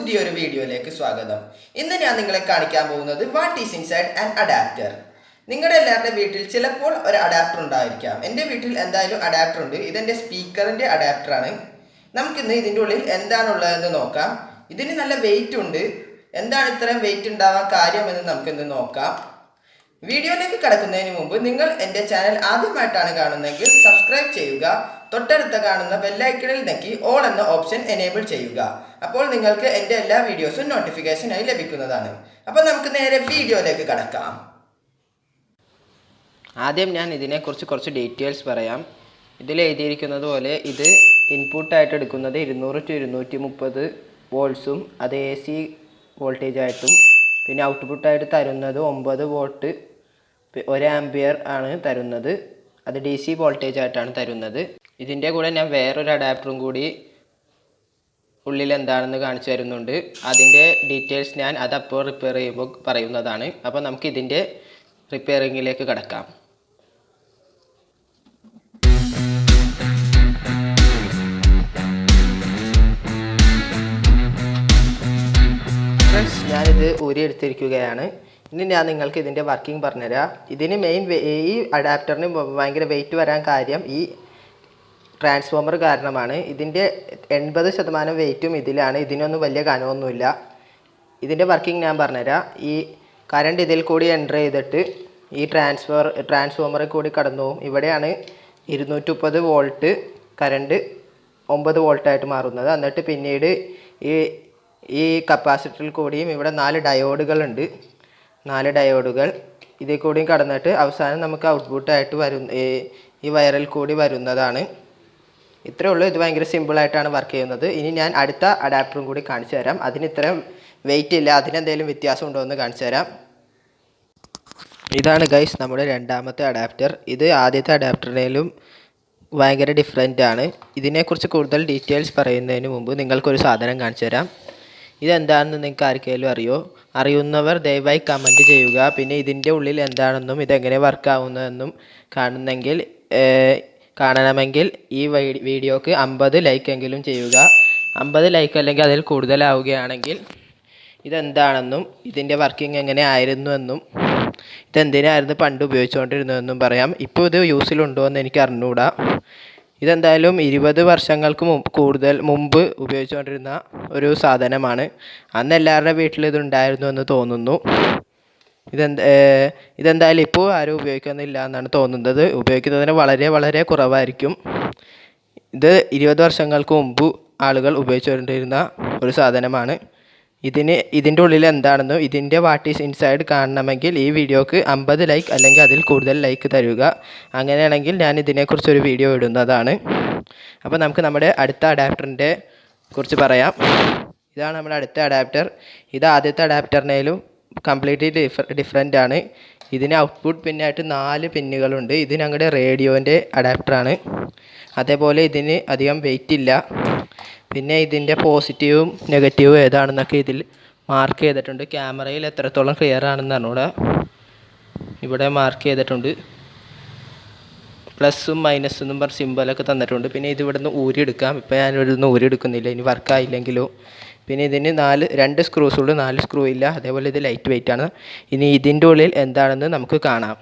പുതിയൊരു വീഡിയോയിലേക്ക് സ്വാഗതം. ഇന്ന് ഞാൻ നിങ്ങളെ കാണിക്കാൻ പോകുന്നത് what is inside an adapter. നിങ്ങളുടെ എല്ലാവരുടെ വീട്ടിൽ ചിലപ്പോൾ ഒരു അഡാപ്റ്റർ ഉണ്ടായിരിക്കാം. എൻ്റെ വീട്ടിൽ എന്തായാലും അഡാപ്റ്റർ ഉണ്ട്. ഇതെൻ്റെ സ്പീക്കറിൻ്റെ അഡാപ്റ്ററാണ്. നമുക്കിന്ന് ഇതിൻ്റെ ഉള്ളിൽ എന്താണുള്ളതെന്ന് നോക്കാം. ഇതിന് നല്ല വെയിറ്റ് ഉണ്ട്. എന്താണ് ഇത്രയും വെയിറ്റ് ഉണ്ടാവാൻ കാര്യമെന്ന് നമുക്കിന്ന് നോക്കാം. വീഡിയോയിലേക്ക് കടക്കുന്നതിന് മുമ്പ് നിങ്ങൾ എൻ്റെ ചാനൽ ആദ്യമായിട്ടാണ് കാണുന്നതെങ്കിൽ സബ്സ്ക്രൈബ് ചെയ്യുക. തൊട്ടടുത്ത് കാണുന്ന ബെല്ലൈക്കണിൽ ഞെക്കി ഓൾ എന്ന ഓപ്ഷൻ എനേബിൾ ചെയ്യുക. അപ്പോൾ നിങ്ങൾക്ക് എൻ്റെ എല്ലാ വീഡിയോസും നോട്ടിഫിക്കേഷനായി ലഭിക്കുന്നതാണ്. അപ്പോൾ നമുക്ക് നേരെ വീഡിയോയിലേക്ക് കടക്കാം. ആദ്യം ഞാൻ ഇതിനെക്കുറിച്ച് കുറച്ച് ഡീറ്റെയിൽസ് പറയാം. ഇതിൽ എഴുതിയിരിക്കുന്നത് പോലെ ഇത് ഇൻപുട്ടായിട്ട് എടുക്കുന്നത് 200 to 230 വോൾട്ട്സും അത് AC വോൾട്ടേജ് ആയിട്ടും പിന്നെ ഔട്ട്പുട്ടായിട്ട് തരുന്നത് 9 വോൾട്ട് 1 ആംപിയർ ആണ് തരുന്നത്. അത് DC വോൾട്ടേജ് ആയിട്ടാണ് തരുന്നത്. ഇതിൻ്റെ കൂടെ ഞാൻ വേറൊരു അഡാപ്റ്ററും കൂടി ഉള്ളിൽ എന്താണെന്ന് കാണിച്ചു തരുന്നുണ്ട്. അതിൻ്റെ ഡീറ്റെയിൽസ് ഞാൻ അതപ്പോൾ റിപ്പയർ ചെയ്യുമ്പോൾ പറയുന്നതാണ്. അപ്പോൾ നമുക്ക് ഇതിൻ്റെ റിപ്പയറിങ്ങിലേക്ക് കടക്കാം. ഫ്രണ്ട്സ്, ഞാനിത് ഊരിയെടുത്തിരിക്കുകയാണ്. ഇനി ഞാൻ നിങ്ങൾക്ക് ഇതിൻ്റെ വർക്കിംഗ് പറഞ്ഞുതരാം. ഇതിന് ഈ അഡാപ്റ്ററിന് ഭയങ്കര വെയിറ്റ് വരാൻ കാര്യം ഈ ട്രാൻസ്ഫോമർ കാരണമാണ്. ഇതിൻ്റെ 80% വെയിറ്റും ഇതിലാണ്. ഇതിനൊന്നും വലിയ കനമൊന്നുമില്ല. ഇതിൻ്റെ വർക്കിംഗ് ഞാൻ പറഞ്ഞുതരാം. ഈ കറണ്ട് ഇതിൽ കൂടി എൻ്റർ ചെയ്തിട്ട് ഈ ട്രാൻസ്ഫോമറിൽ കൂടി കടന്നു പോകും. ഇവിടെയാണ് 230 വോൾട്ട് കറണ്ട് 9 വോൾട്ടായിട്ട് മാറുന്നത്. എന്നിട്ട് പിന്നീട് ഈ കപ്പാസിറ്ററിൽ കൂടിയും ഇവിടെ 4 ഡയോഡുകളുണ്ട്. 4 ഡയോഡുകൾ ഇതിൽ കൂടിയും കടന്നിട്ട് അവസാനം നമുക്ക് ഔട്ട്പുട്ടായിട്ട് ഈ വയറിൽ കൂടി വരുന്നതാണ്. ഇത്രയേ ഉള്ളൂ. ഇത് ഭയങ്കര സിമ്പിളായിട്ടാണ് വർക്ക് ചെയ്യുന്നത്. ഇനി ഞാൻ അടുത്ത അഡാപ്റ്ററും കൂടി കാണിച്ചു തരാം. അതിന് ഇത്രയും വെയിറ്റ് ഇല്ല. അതിനെന്തെങ്കിലും വ്യത്യാസം ഉണ്ടോ എന്ന് കാണിച്ചു തരാം. ഇതാണ് ഗൈസ് നമ്മുടെ രണ്ടാമത്തെ അഡാപ്റ്റർ. ഇത് ആദ്യത്തെ അഡാപ്റ്ററിനേലും ഭയങ്കര ഡിഫറെൻ്റ് ആണ്. ഇതിനെക്കുറിച്ച് കൂടുതൽ ഡീറ്റെയിൽസ് പറയുന്നതിന് മുമ്പ് നിങ്ങൾക്കൊരു സാധനം കാണിച്ചു തരാം. ഇതെന്താണെന്ന് നിങ്ങൾക്ക് ആർക്കെങ്കിലും അറിയുന്നവർ ദയവായി കമൻറ്റ് ചെയ്യുക. പിന്നെ ഇതിൻ്റെ ഉള്ളിൽ എന്താണെന്നും ഇതെങ്ങനെ വർക്കാവുന്നതെന്നും കാണണമെങ്കിൽ ഈ വീഡിയോക്ക് 50 ലൈക്കെങ്കിലും ചെയ്യുക. 50 ലൈക്ക് അല്ലെങ്കിൽ അതിൽ കൂടുതലാവുകയാണെങ്കിൽ ഇതെന്താണെന്നും ഇതിൻ്റെ വർക്കിംഗ് എങ്ങനെ ആയിരുന്നുവെന്നും ഇതെന്തിനായിരുന്നു പണ്ട് ഉപയോഗിച്ചുകൊണ്ടിരുന്നതെന്നും പറയാം. ഇപ്പോൾ ഇത് യൂസിലുണ്ടോ എന്ന് എനിക്ക് അറിഞ്ഞുകൂടാ. ഇതെന്തായാലും 20 വർഷങ്ങൾക്ക് മുമ്പ് ഉപയോഗിച്ചുകൊണ്ടിരുന്ന ഒരു സാധനമാണ്. അന്ന് എല്ലാവരുടെ വീട്ടിൽ ഇതുണ്ടായിരുന്നു എന്ന് തോന്നുന്നു. ഇതെന്തായാലും ഇപ്പോൾ ആരും ഉപയോഗിക്കുന്നില്ല എന്നാണ് തോന്നുന്നത്. ഉപയോഗിക്കുന്നതിന് വളരെ വളരെ കുറവായിരിക്കും. ഇത് 20 വർഷങ്ങൾക്ക് മുമ്പ് ആളുകൾ ഉപയോഗിച്ചുകൊണ്ടിരുന്ന ഒരു സാധനമാണ്. ഇതിൻ്റെ ഉള്ളിൽ എന്താണെന്നും ഇതിൻ്റെ വാട്ട് ഈസ് ഇൻസൈഡ് കാണണമെങ്കിൽ ഈ വീഡിയോക്ക് 50 ലൈക്ക് അല്ലെങ്കിൽ അതിൽ കൂടുതൽ ലൈക്ക് തരിക. അങ്ങനെയാണെങ്കിൽ ഞാൻ ഇതിനെക്കുറിച്ചൊരു വീഡിയോ ഇടുന്നതാണ്. അപ്പോൾ നമുക്ക് നമ്മുടെ അടുത്ത അഡാപ്റ്ററിൻ്റെ കുറിച്ച് പറയാം. ഇതാണ് നമ്മുടെ അടുത്ത അഡാപ്റ്റർ. ഇത് ആദ്യത്തെ അഡാപ്റ്ററിനേലും കംപ്ലീറ്റ്ലി ഡിഫറെൻ്റ് ആണ്. ഇതിന് ഔട്ട്പുട്ട് പിന്നായിട്ട് 4 പിന്നുകളുണ്ട്. ഇത് ഞങ്ങളുടെ റേഡിയോൻ്റെ അഡാപ്റ്ററാണ്. അതേപോലെ ഇതിന് അധികം വെയിറ്റ് ഇല്ല. പിന്നെ ഇതിൻ്റെ പോസിറ്റീവും നെഗറ്റീവും ഏതാണെന്നൊക്കെ ഇതിൽ മാർക്ക് ചെയ്തിട്ടുണ്ട്. ക്യാമറയിൽ എത്രത്തോളം ക്ലിയർ ആണെന്ന് അറിഞ്ഞൂടാ. ഇവിടെ മാർക്ക് ചെയ്തിട്ടുണ്ട്. പ്ലസ്സും മൈനസ്സെന്നും പറഞ്ഞ സിമ്പലൊക്കെ തന്നിട്ടുണ്ട്. പിന്നെ ഇത് ഇവിടെ നിന്ന് ഊരിയെടുക്കാം. ഇപ്പോൾ ഞാനിവിടെ നിന്ന് ഊരിയെടുക്കുന്നില്ല, ഇനി വർക്കായില്ലെങ്കിലോ. പിന്നെ ഇതിന് 2 സ്ക്രൂസ് ഉള്ളൂ, 4 സ്ക്രൂ ഇല്ല. അതേപോലെ ഇത് ലൈറ്റ് വെയിറ്റ് ആണ്. ഇനി ഇതിൻ്റെ ഉള്ളിൽ എന്താണെന്ന് നമുക്ക് കാണാം.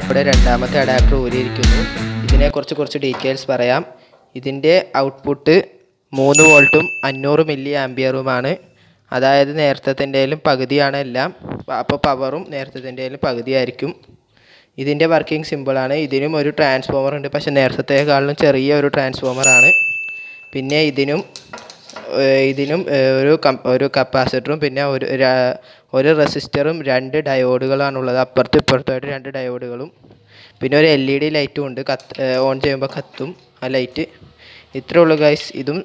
ഇവിടെ രണ്ടാമത്തെ അഡാപ്റ്റർ ഊരിയിരിക്കുന്നു. ഇതിനെക്കുറിച്ച് കുറച്ച് ഡീറ്റെയിൽസ് പറയാം. ഇതിൻ്റെ ഔട്ട്പുട്ട് 3 വോൾട്ടും 500 മില്ലി ആംപിയറുമാണ്. അതായത് നേരത്തേതിൻ്റെയും പകുതിയാണ് എല്ലാം. അപ്പോൾ പവറും നേരത്തേതിൻ്റെയും പകുതിയായിരിക്കും. ഇതിൻ്റെ വർക്കിംഗ് സിമ്പിളാണ്. ഇതിനും ഒരു ട്രാൻസ്ഫോമർ ഉണ്ട്, പക്ഷേ നേരത്തേക്കാളും ചെറിയ ഒരു ട്രാൻസ്ഫോമറാണ്. പിന്നെ ഇതിനും ഒരു കപ്പാസിറ്ററും പിന്നെ ഒരു റെസിസ്റ്ററും 2 ഡയോഡുകളാണുള്ളത്. അപ്പുറത്തും ഇപ്പുറത്തുമായിട്ട് 2 ഡയോഡുകളും പിന്നെ ഒരു LED ലൈറ്റും ഉണ്ട്. ഓൺ ചെയ്യുമ്പോൾ കത്തും ആ ലൈറ്റ്. ഇത്രയേ ഉള്ളൂ ഗൈസ്. ഇതും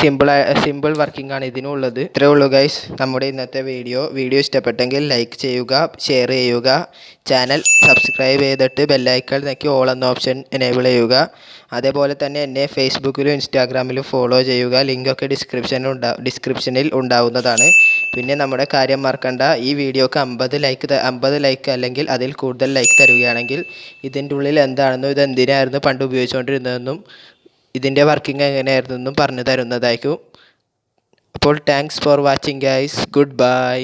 സിമ്പിൾ വർക്കിംഗ് ആണ് ഇതിനുള്ളത്. ഇത്രേ ഉള്ളൂ ഗൈസ് നമ്മുടെ ഇന്നത്തെ വീഡിയോ ഇഷ്ടപ്പെട്ടെങ്കിൽ ലൈക്ക് ചെയ്യുക, ഷെയർ ചെയ്യുക, ചാനൽ സബ്സ്ക്രൈബ് ചെയ്തിട്ട് ബെല്ലൈക്കൺ ഞെക്കി ഓൾ എന്ന ഓപ്ഷൻ എനേബിൾ ചെയ്യുക. അതേപോലെ തന്നെ എന്നെ ഫേസ്ബുക്കിലും ഇൻസ്റ്റാഗ്രാമിലും ഫോളോ ചെയ്യുക. ലിങ്കൊക്കെ ഡിസ്ക്രിപ്ഷനിൽ ഉണ്ടാവുന്നതാണ്. പിന്നെ നമ്മുടെ കാര്യം മറക്കണ്ട, ഈ വീഡിയോക്ക് 50 ലൈക്ക് അല്ലെങ്കിൽ അതിൽ കൂടുതൽ ലൈക്ക് തരികയാണെങ്കിൽ ഇതിൻ്റെ ഉള്ളിൽ എന്താണെന്നും ഇത് എന്തിനായിരുന്നു പണ്ട് ഉപയോഗിച്ചുകൊണ്ടിരുന്നതെന്നും ഇതിൻ്റെ വർക്കിംഗ് എങ്ങനെയായിരുന്നെന്നും പറഞ്ഞു തരുന്നതായിരിക്കും. അപ്പോൾ thanks for watching guys. Good bye.